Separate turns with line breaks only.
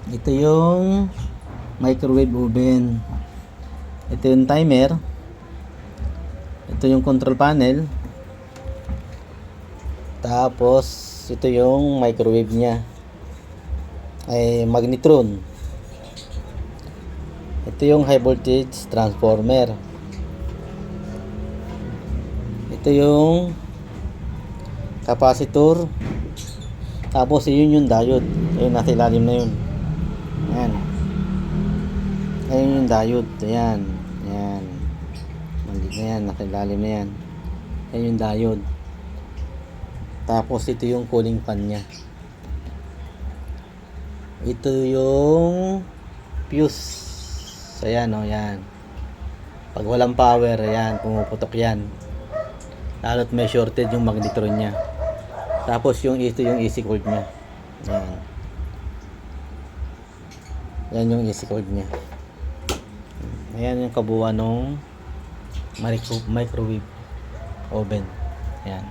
Ito yung microwave oven. Ito yung timer. Ito yung control panel. Tapos ito yung microwave niya. Ay magnetron. Ito yung high voltage transformer. Ito yung capacitor. Tapos yun yung diode. Ayun, nasa ilalim na yun. Ayan. Ayun yung diode. Ayan. Ayan. Maliit na yan. Nasa ilalim na yan. Ayan yung diode. Tapos ito yung cooling fan nya. Ito yung fuse. Ayan o, yan. Pag walang power, ayan, pumuputok yan. Lalo't may shorted yung magnetron nya. Tapos ito yung AC cord nya. Ayan. Yan yung AC cord nya. Ayan yung kabuuan ng microwave oven. Ayan.